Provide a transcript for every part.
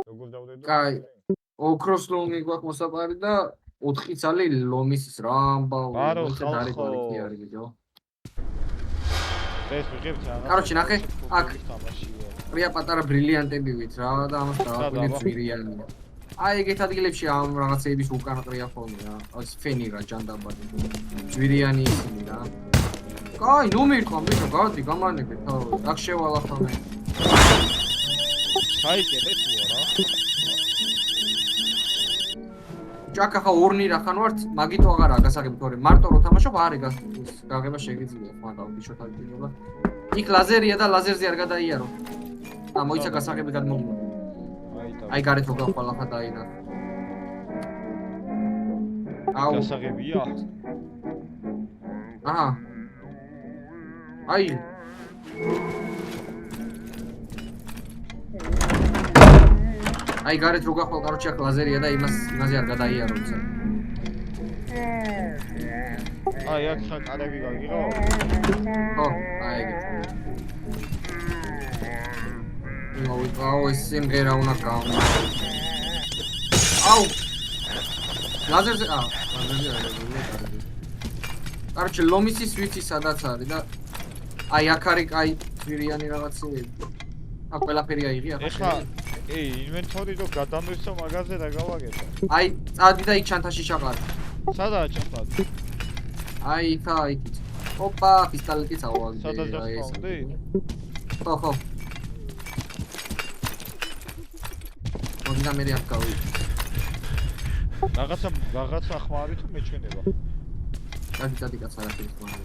როგორ დავდე? კაი. ოქროს ლომი გვაქვს მოსაპარი და 4 წალი ლომის რა ამბავი. დარიგვარი არის ბიჭო. ეს ვიღებთ რა. კაროჩი ნახე, აქ ყრია პატარა ბრილიანტებივით რა და ამას დააკვირდით ზვირიანია. აი ეგეთ ადგილებში ამ რაღაცეების უკან ყრია ხოლმე რა. ეს ფენი რა ჯანდაბადი. ზვირიანი ისინი რა. კაი, ნუ მირყვა ბიჭო, გადი, გამანები თავი. აქ შევალა ხოლმე. ჩაიკეტე თუ არა? ჯაკა ხა ორნი რახან ვართ, მაგიტო აღარაა გასაგები, თორე მარტო რო თამაშობ არის გაგება შეგიძლია, მაგრამ ბიჭოთა გიგება. იქ ლაზერია და ლაზერზე არ გადაიარო. და მოიცა გასაგები გადმოგიმა. აი გარეთ რო გავყვალა ხა დაინა. აუ გასაგებია? აჰა. აი აი გარეთ რო გახვალ, კაროჩი აქ ლაზერია და იმაზე არ გადაიარო ცა. აი აქ ხა კარები გაგიღო? ხო, აი ეგეთ. აუ ეს სიმღერა უნდა გავა. აუ ლაზერზე ლაზერზე არის. კაროჩი ლომისის ვიცი სადაც არის და აი აქ არის კაი ზვირიანი რაღაცეები. აქ ყველაფერი აიღი ახლა. ეხლა ინვენტორი რო გადამვისო მაგაზე რა გავაკეთე? აი წადი და იქ ჩანთაში ჩაყარე. სადაა ჩანთაში? აი იქა იქ. ოპა, პისტოლეტიც ავაგე. სადაც დასწავლდი? ხო. მოგინდა მე აქ გავი. რაღაცა ხმარი თუ მეჩვენება? წადი კაც არ არის ხმარი.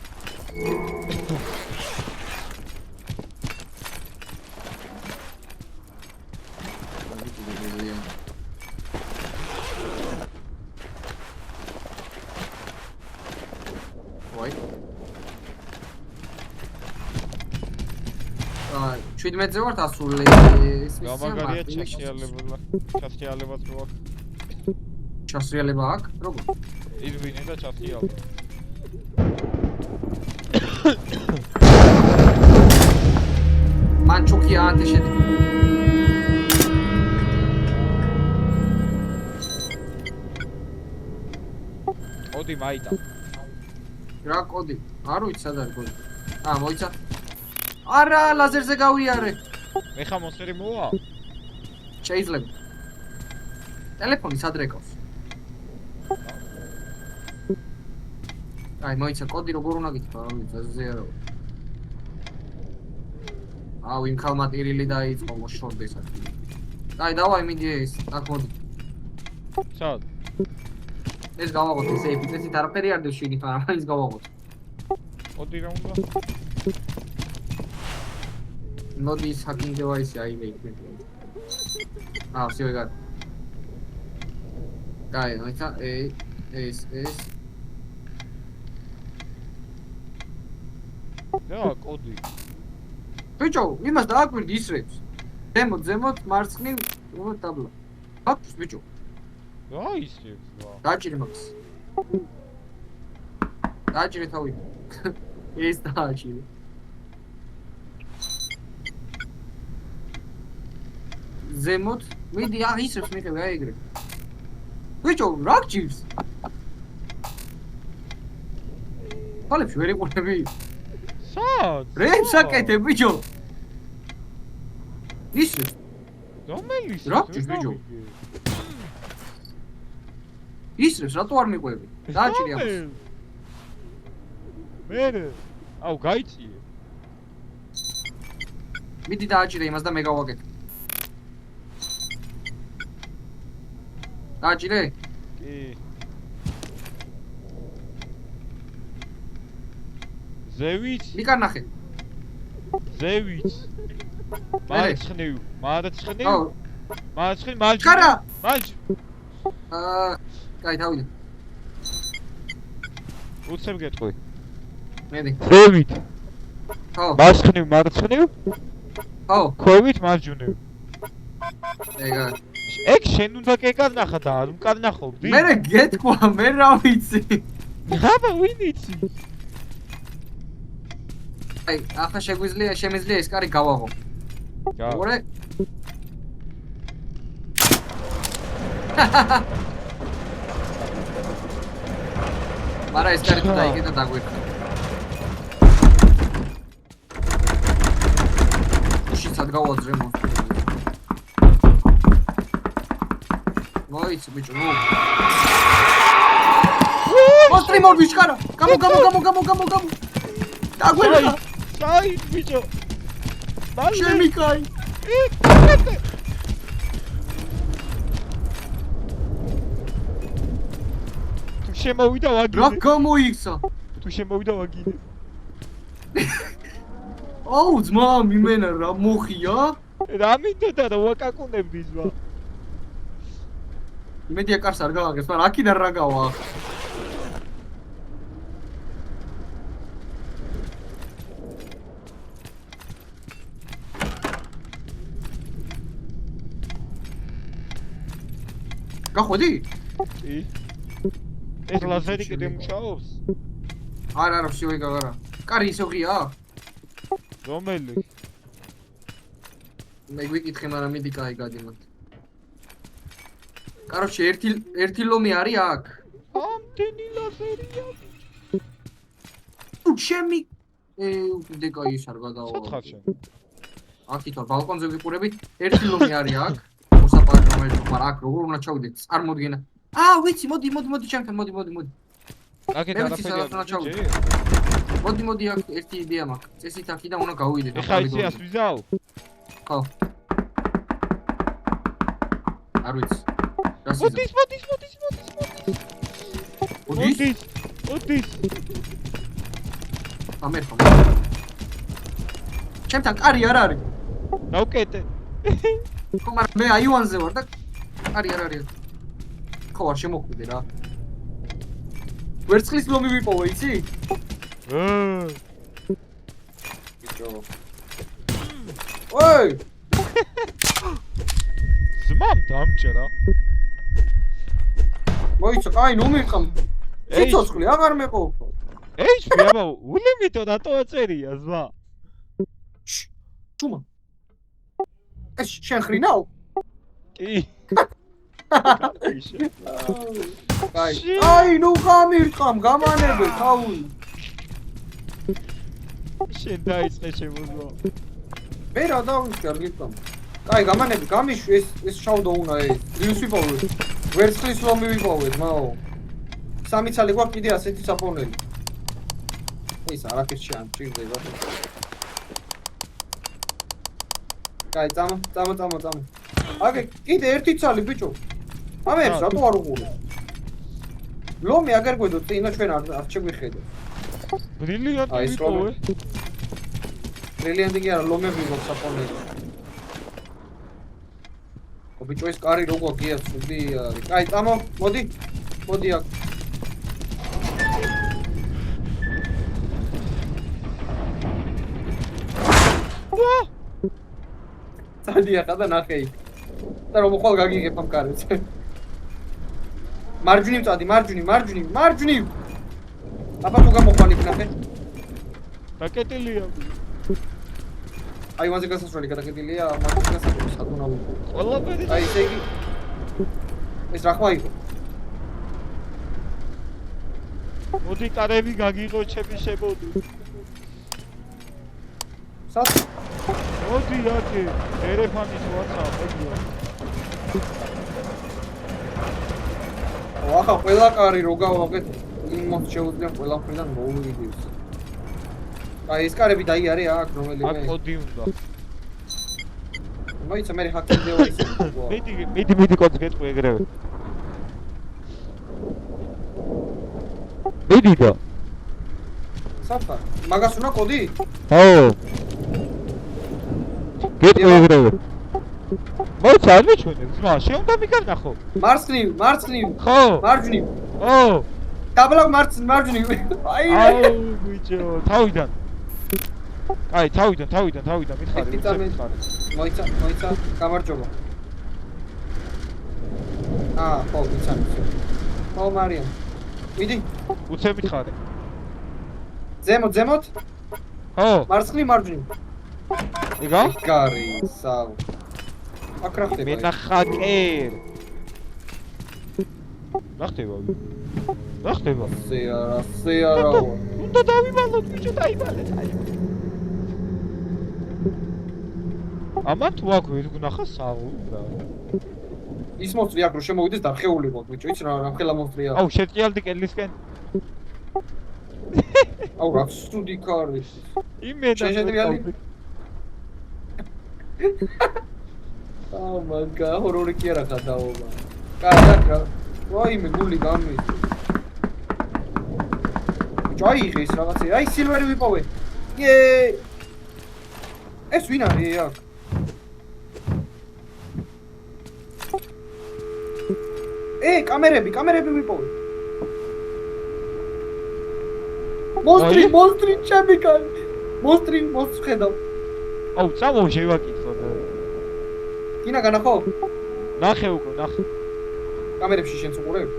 აი 17-ზე ვართ ასული ეს გამაგარია ჩასრიალებაც რო აქვს. ჩასრიალება აქვს? როგორ? ირვინე და ჩასრიალება. მან ჩუქია ანტე შედი. კოდი მაიტა. რა კოდი? არ ვიცი სად არის კოდი. მოიცა. არა, ლაზერზე გავიარე. მე ხა მოსერი მოვა? შეიძლება. ტელეფონი სად რეკავს? აი, მოიცა კოდი როგორ უნდა გითხრა, არ ვიცი, ზე არა. აუ, იმ ხალმა ტირილი დაიწყო მოშორდეს აქ. აი, დავაი მიდი ეს, აქ მოდი. სად? ეს გავაღოთ ეს ეპიცენტრით არაფერი არ დევს შიგნით, მაგრამ ის გავაღოთ. კოდი რა უნდა? მოდი ის hacking device აი მე იქ. всё ეგარ. კაი, მოიცა ეს რა კოდი? ბიჭო, იმას დააკვირდი ისრებს. ზემოთ მარცხნივ დაბლა. აქვს ბიჭო. რა ისრებს რა? დაჭირი მაქვს. დაჭირი თავი. ეს დაჭირი. ზემოთ, მიდი ისრებს მიყევი აი ეგრე. ბიჭო, რა გჭირს? ხალიფში ვერ იყურები? სად? რებს აკეთებ ბიჭო? ისრებს. რომელი? რა გჭირს ბიჭო? ისრებს რატო არ მიყვები? დააჭირი ამას. მერე. აუ გაიწიე. მიდი დააჭირე იმას და მე გავაკეთე. დააჭირე? კი. ზევიც? მიკარ ნახე. ზევიც. მარცხნივ. აუ. მარცხნივ მაჯ. ხარა. მაჯ. კაი თავი. უცებ გეტყვი. მედი. ზევით. ხო. მარცხნივ. ხო. ქვევით მარჯვნივ. ეგა. ეგ შენ უნდა კეკარნახა და არ უკარნახობდი? მე გეთქვა, მე რა ვიცი. აბა ვინ იცი? აი, ახლა შემიძლია ეს კარი გავაღო. ორე მარა ეს კარი თუ დაიგე და დაგვერხა. შიცად გავაძრე მონსტრი. მოიც ბიჭო, ნუ. მონსტრი მოვიშკარა. გამო. დაგვერხა. კაი, ბიჭო. ჩემი კაი. თუ შემოვიდა რა ვაგინე. გამოიქცა? თუ შემოვიდა ვაგინე. აუ ძმა, მიმენა რა მოხია? რა მინდოდა და ვაკაკუნებდი ზვა. იმედია კარს არ გავაგეს, მაგრამ აქიდან რა გავა? გახვედი? კი. ეს ლაზერი კიდე მუშაობს? არა, всё იგავარა. კარი ისო ღია? რომელი? მე გვიკითხე, მაგრამ მიდი კაი გადიმოთ. Короче, ერთი ლომი არის აქ. ამდენი ლაზერია. ჩემი უკვე კაი ის არ გადავა. სათხარ შენ. აქითო ბალკონზე ვიყურებით, ერთი ლომი არის აქ. მოსაპარაკო მაგრამ აქ როგორ უნდა ჩავიდეთ? წარმოგიდგენა. ვიცი, მოდი ჩემთან, მოდი. აქეთ არაფერი არ ჩავიდე. მოდი აქ ერთი იდეა მაქვს. წესით აქიდან უნდა გავიდეთ. ეხა იცი ვიზავ? ხო. არ ვიცი. მოდის. ამერხო. ჩემთან კარი არ არის. დავკეტე. ხო, მაგრამ მე აივანზე ვარ და კარი არ არის. ხო, არ შემოხვიდე რა. ვერცხლის ლომი ვიპოვე, იცი? ბიჭო. ოი! ზმამ დამჭერა. მოიცა, კაი, ნუ მიყამ. ციცოცხლე აღარ მეყოფო. ეიშ, აბა, ულიმიტო დატო აწერია ზმა. ჩუმა. ეს შენ ხრინავ? კი. აი, ნუ გამირყამ, გამანებე, თავი. შენ დაიწყე შემოძვა. მე რა დავიწყე, არ გიტყამ. კაი, გამანები, გამიშვი, ეს შავდო უნდა ეს. დილს ვიპოვე. ვერცხლის ლომი ვიპოვე, მაო. სამი ცალი გვაქვს კიდე ასეთი საფონელი. ეს არაფერს შეამჭირდება. კაი, წამო. აგე, კიდე ერთი ცალი ბიჭო. ამერს რატო არ უყურე? ლომი აგერ გვედო, წინა ჩვენ არ შეგვიხედო. ბრილიანტი ვიპოვე. ბრილიანტი კი არა, ლომები გვაქვს საფონელი. ბიჭო ეს კარი როგორ გია ცუდი არის. კაი, წამო, მოდი აქ. სადია ხა და ნახე იქ. და რომ ხვალ გაგიგებ ამ კარებს. მარჯვნივ წადი, მარჯვნივ. აბა თუ გამოხვალ იქ ნახე. დაკეტილია. აი ვანზე გასასვლელი გადაკეტილია, მაგას გასასვლელი საკუნალო. ყველაფერი. აი ესე იგი ეს რა ხმა იყო? მოდი კარები გაგიღო ჩემი შემოდი. სად? მოდი აქე, ერეფანის WhatsApp ეგია. ახლა ყველა კარი რო გავაკეთ, იმას შეუძლია ყველა მხრიდან მოვიდოს. აი ეს კარები დაიარე აქ რომელიმე. აქ კოდი უნდა. მოიცა მე ჰაკერდეო ის. მიდი კოდს გეტყვი ეგრევე. მიდი და. საფა, მაგას უნდა კოდი? ხო. გეტყვი ეგრევე. მოიცა არ მიჩვენე, ზმა, შენ უნდა მიგანახო. მარცხნივ. ხო. მარჯვნივ. ხო. დაბლა მარჯვნივ. აი. აუ, ბიჭო, თავიდან. აი, თავიდან, მითხარი. მოიცა, გამარჯობა. ხო, მიცანი. ხო, მარიამ. მიდი. უცე მითხარი. ზემოთ? ხო. მარცხნივ, მარჯვნივ. იგა? კარი, საუ. აქ რა ხდება? მენახაკერ. რა ხდება? რა ხდება? ასე არა. უნდა დავივალოთ, ბიჭო, დაივალეთ. ამათ ვაქვე გნახა საღულა. ის მონსტრი აქ რო შემოვიდეს დახეულიყო, ბიჭო, იცი რა ხელა მონსტრია. აუ, შეჭიალდი კელისკენ. აუ, რა სტუდი კარი. იმენა. შეჭიალდი. აუ, მაგა, ჰორორი კი არა ხადაობა. კაი, აქ რა. ვაიმე, გული გამი. ბიჭო, აიღეს რაღაცა. აი, სილვერი ვიპოვე. იე! ეს ვინ არის აქ? კამერები ვიპოვე. მონსტრი ჩემი კარი. მონსტრი ხედავ. აუ, წამო შევაკითხო. კინა განახო? ნახე უკვე, ნახე. კამერებში შენც უყურებ?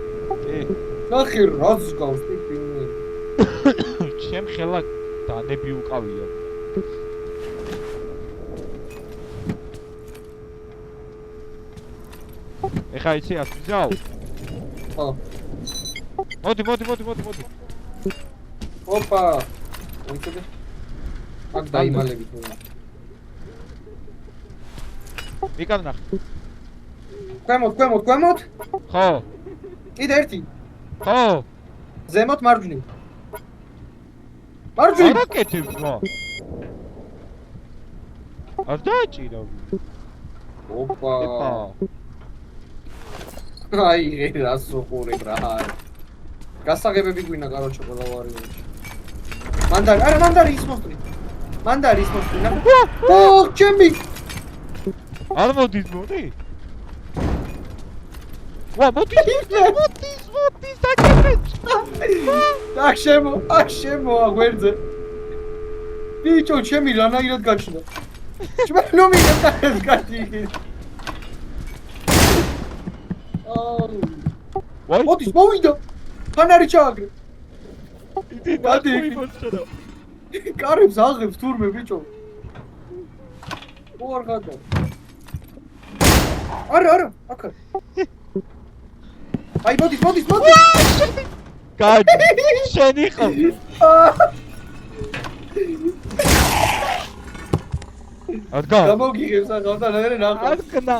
კი. ნახე რაც გავს პიპინი. ჩემ ხელა დანები უკავია. ეხა იცი აქ ვიზავ? ხო. მოდი. ოპა. უიცოდე? აქ დაიმალები თუ. მიკან ნახე. ქვემოთ? ხო. კიდე ერთი. ხო. ზემოთ მარჯვნივ. არა კეთებს რა. არ დაჭირა. ოპა. აი, რას უყურებ რა. გასაღებები გვინა კაროჩო ყველა ვარიანტი. მანდარი ის მონსტრი. ო, ჩემი. არ მოდის. ვა, მოდის დაგებრეთ. აქ შემო აგვერძე. ბიჭო, ჩემი რანაირად გაჩნდა. ჩვენ მიგეთ გაჩი. ვაი, მოდის მოვიდა. ფანარი ჩააგრე. დადი. კარებს აღებს თურმე ბიჭო. ოარ გადა. არა, აქ. აი მოდის. გადი. შენი ხო? ადგა. გამოგიღებს აღავდა ნერე ნახო. ადგნა.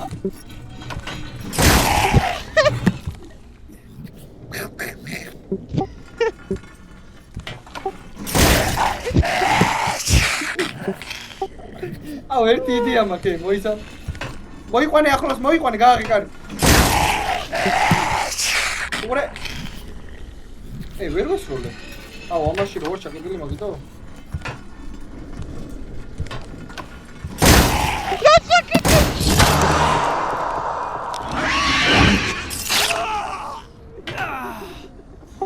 აუ ერთი იდეა მაქვს, მოიცა. მოიყვანე ახლოს, გააღი კარი. უყურე. ვერ გასროლე. აუ ამაში როგორ ჩაკიდილი მაგითო?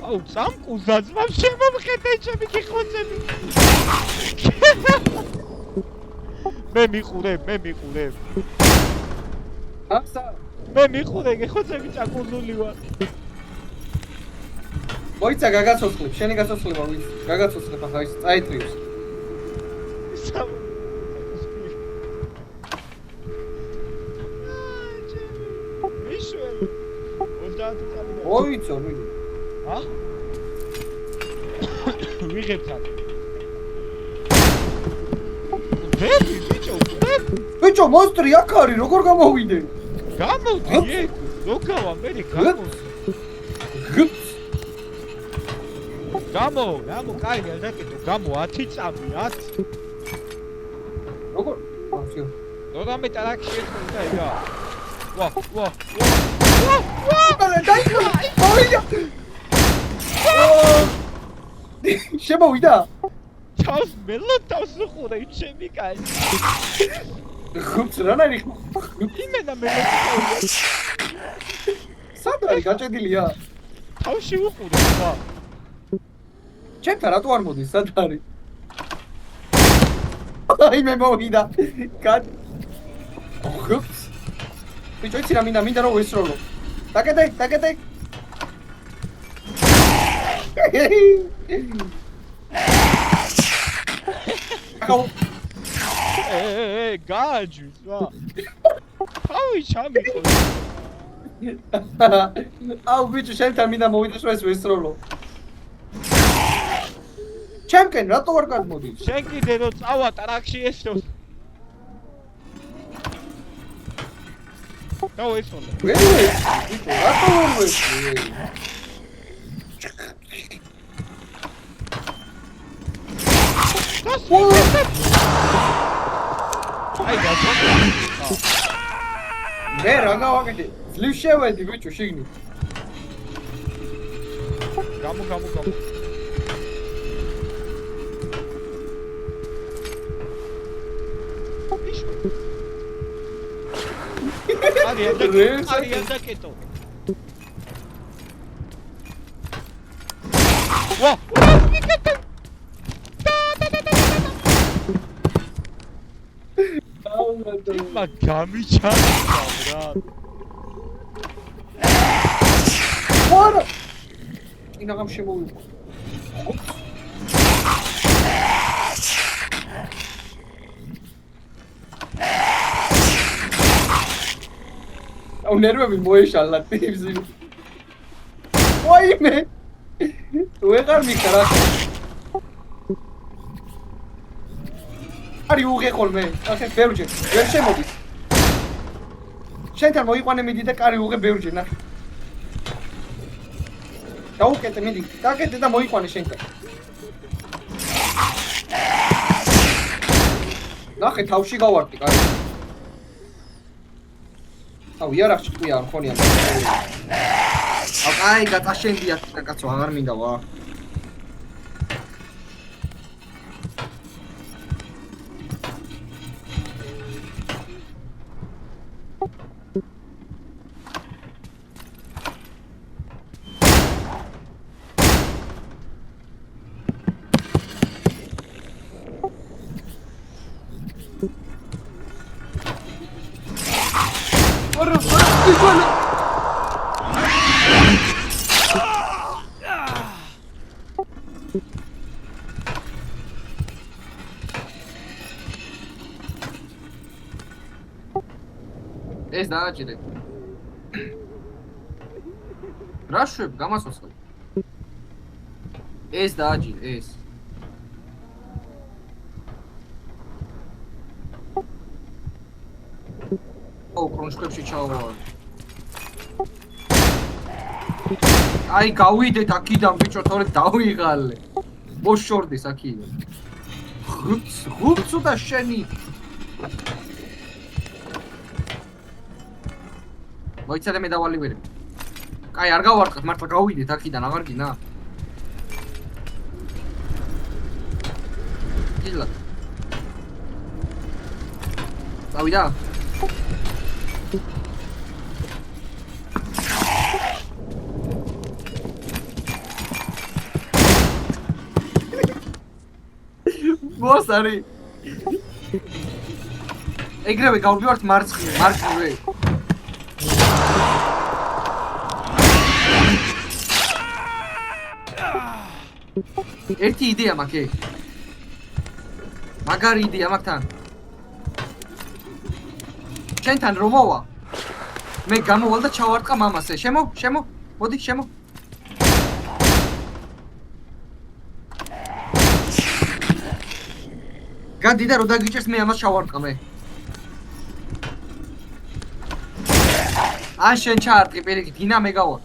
აუ სამკუზაც შემომხედე ჩემი გიხოცები. მე მიყურებ. აფსა. მე მიყურე, გეხოცები წაკუზული ვარ. მოიცა გაგაცოცხლებ, შენი გაცოცხლება ვიცი. გაგაცოცხლებ ახლა ის წაიტრიოს. მიშველი. 30 წელი. მოიცო, მიდი. ა? ვიღებთან. ბიჭო, მონსტრი აქ არის, როგორ გამოვიდე? გამოვიდე? როგორ მე გამო, კაი, არ დაკეთე, გამო 10 წამი, 10. როგორ? ახსიო. 12 ტარაკ შეწყდა იგა. ვა. დაიქვა. მოვიდა. შემოვიდა. თავს მელოთავს უყურე ჩემი კაი. ხუთ რანაირი იმენა მელოთავს. სად არის გაჭედილია? თავში უყურე რა. ჩემთან რატო არ მოდის სად არის? აი მე მოვიდა. ხუთ. ბიჭო იცი რა მინდა რომ ვესროლო. დაკეთე. გააჯვის რა. თავი ჩამიყო. აუ ბიჭო შენთან მინდა მოვიდეს ეს ვესროლო. ჩემკენ რატო არ გადმოდის? შენ კიდე რო წავა ტრაქში ესროს. დავა ესროლო. ვერ ბიჭო რატო ვერ ვესროლო? აი გაჩვენე. მე რა გავაკეთე? ძლივ შევედი ბიჭო შიგნით. გამო. არიან დაკეტო. ვა! მა გამიჩანდა რა. ვარა! ინაღამ შემოვიყო. აუ ნერვები მოეშალა ტიპზი. ვაიმე! ვეღარ მიხარა. არი უღეყოლ მე. ახე ბევრჯერ. ვერ შემოდის. შენთან მოიყვანე მიდი და კარი უღე ბევრჯერ ნახე. გაუკეთე მიდი. დაკეთე და მოიყვანე შენთან. ნახე თავში გავარტი კარი. აუ იარაღში თქვია არ ხონია. აი გაწაშენდია კაცო აღარ მინდა ვა. ეს დააჭირე. რა შვებ გამასვასხო. ეს დააჭირე ეს. კრონშკებში ჩავა. აი გავიდეთ აქიდან ბიჭო თორე დავიღალე. მოშორდეს აქიდან. ღუცუ და შენი. მოიცადე მე დავალი ვერე. კაი არ გავარყოთ მართლა გავიდეთ აქიდან აღარ გინა. გილა. დავიდა. მოსარი. ეგრევე გავდივართ მარცხნივ. ერთი იდეა მაქვს. მაგარი იდეა მაქვს თან. შენთან რომ მოვა. მე გამოვალ და ჩავარტყა მამასე. შემო? მოდი შემო. გადი და რო დაგიჭერს მე ამას ჩავარტყა მე. ან შენ ჩაარტყი პირიქით, ინა მე გავა.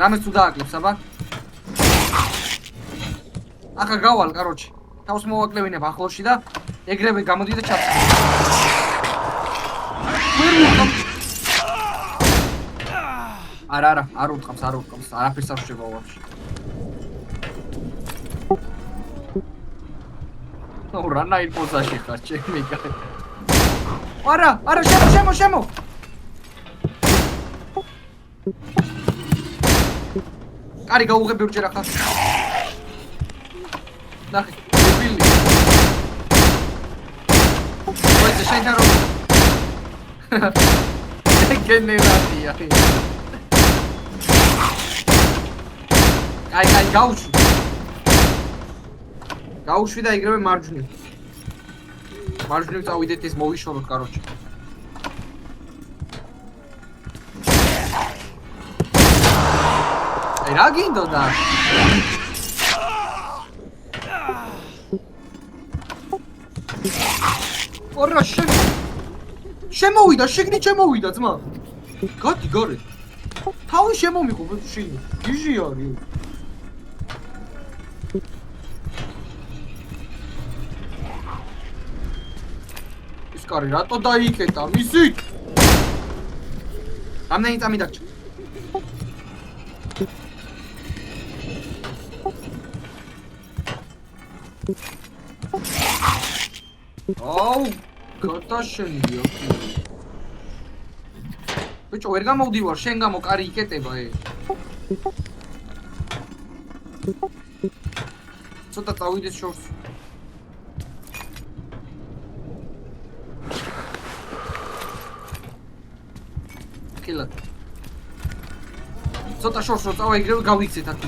რამეს თუ დააკლებს აბა? ახლა გავალ, კაროჩი. თავს მოვაკლევინებ ახლოში და ეგრევე გამოდი და ჩაწყე. არა, არ უტყავს, არაფერს არ შევა ვაფშე. ნუ რანაირ პოზაში ხარ, ჩემი კაცი. არა, შემო. კარი გაუღებ ბევრჯერ ახლა. ნახე, ბილი. ვაი, შენთან რომ. გენერატია. აი, გაუშვი. გაუშვი და ეგრევე მარჯვნივ. მარჯვნივ წავიდეთ ეს მოვიშოროთ, კაროჩი. აი რა გინდოდა? ორა შემოვიდა, შეგნით შემოვიდა ძმა. გადი გარეთ. თავი შემომიყო შენ. გიჟი არის. ის კარი რატო დაიკეტა მისი? რამდენი წამი დაგჭირ? აუ, გატაშენია. ბიჭო, ვერ გამოვდივარ, შენ გამო კარი იკეტება ცოტა წავიდეს შორს. კილა. ცოტა შორს რო წავა იგრევე გავიქცეთ აქ.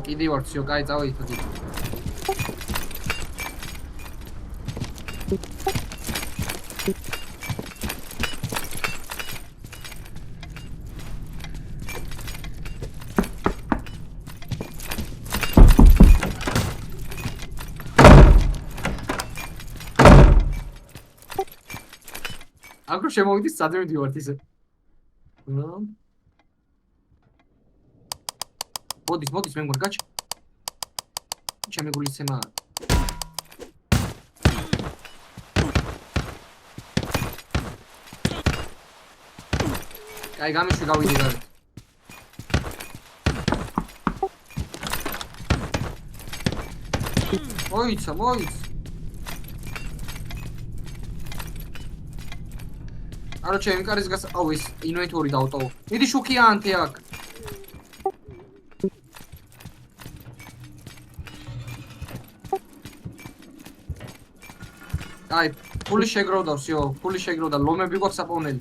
კიდე ვარ всё, კაი წავიდეთ. აგრო შემოვიდეს სადმე მივდივართ ისე. მოდის მე მგონი გაჩ. ჩემი გულისცემა. კაი გამიშვი გავიდე გარეთ. მოიცა. არო ჩემი კარის გას აუ ეს ინვენტორი დავტოვო. მიდი შუქია ანთე აქ. აი, ფული შეგროვდა, всё, ფული შეგროვდა, ლომები გვაქვს საპოვნელი.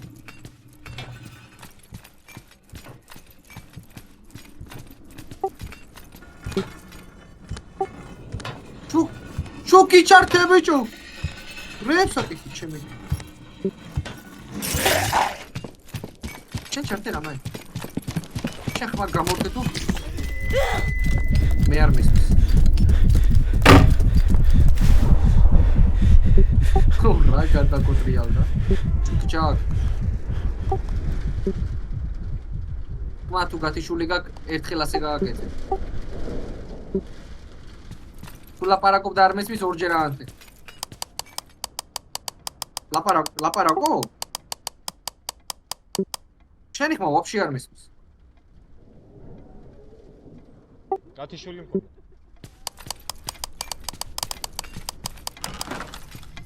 ჩუკი ჩართე ბიჭო. რეებს აკეთე ჩემი. შენ ჩართე რამე. შენ ხმა გამორდე თუ? მე არ მესმის. რა გადაკოტრიალდა? ჩაკ. მა თუ გათიშული გაკ ერთხელ ასე გააკეთე. თუ ლაპარაკობ და არ მესმის ორჯერ აანთე. ლაპარაკო? შენი ხმა ვაფშე არ მესმის. გათიშული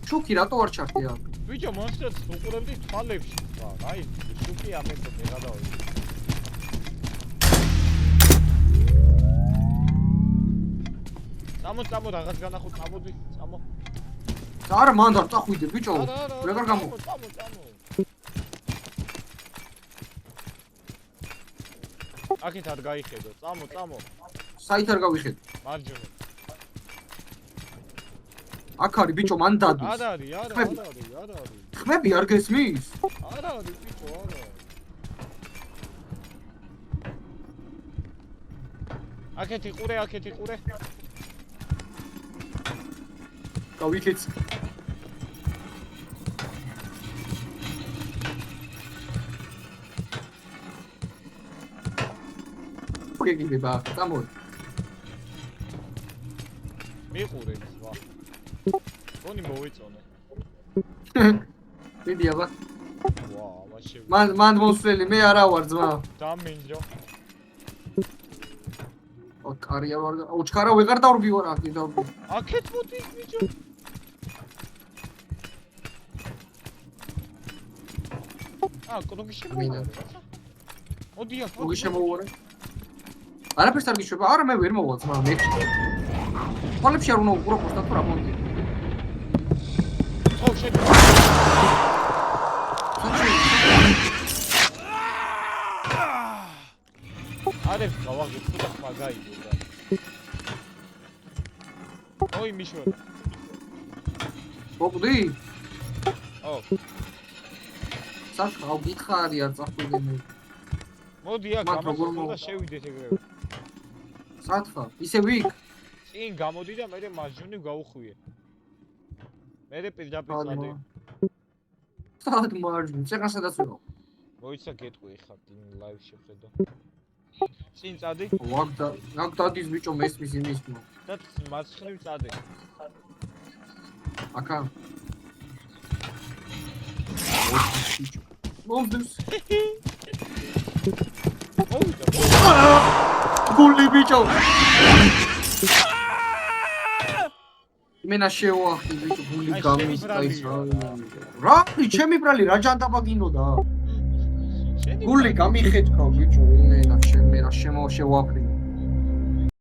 შუქი რატო არ ჩართე აქ? ბიჭო, მონსტრებს უყურებდი თვალებში სხვა. აი, შუქი ამეთო მე გადავიდე. წამო რაღაც განახო, წამოდი. არა, მან და წახვიდე ბიჭო. ვეღარ გამო. წამო. აქეთ არ გაიხედო, წამო. საით არ გავიხედე? მარჯვენა. აქ არის ბიჭო, მან დადის. არ არის. ხმები არ გესმის? არ არის ბიჭო, არა. აქეთ იყურე. გავიქეც. გიგიბა, წამოდი. მიყურე სხვა. გონი მოვიწონე. მიდი აბა. ვა, ვაშე. მან მოსვლელი, მე არა ვარ ძმა. დამინჯო. კარია ვარ. ოჩქარა ვეღარ დავრბივარ აქ დავრბი. აქეთ მოდი ბიჭო. კროგი შემოვიდა. მოდი აქ. კროგი შემოვიდა. არაფერს არ გიშვება. არა მე ვერ მოვალ ძმა, მე. თვალებში არ უნდა უყურო და თუ რა მომდი. დავაგე ხუთა ხმა გაიგო რა. ოი მიშორი. მოკვდი? ო, საჭყავ გითხარი არ წახვიდე. მოდი აქ მათ როგორ ამას და შევიდეთ ეგრევე. სათხა, ისე ვიქ? წინ გამოდი და მე მაჟონი გავუხვიე. მე პირდაპირ წადე. სად მარჯვნივ, წეღან სადაც ვიყო. მოიცა გეტყვი ხარ ლაივში ხედა. წინ წადი აქ დადის ბიჭო მესმის იმის მო. და მარცხნივ წადი. აკა. მომდებს. მოვიდა. გული ბიჭო. მენა შევახი ბიჭო გული გამისწაის რა. რა, ჩემი ბრალი რა ჯანდაბა გინოდა? გული გამიხეთქავ ბიჭო მენა შემერა შემოვაფრი.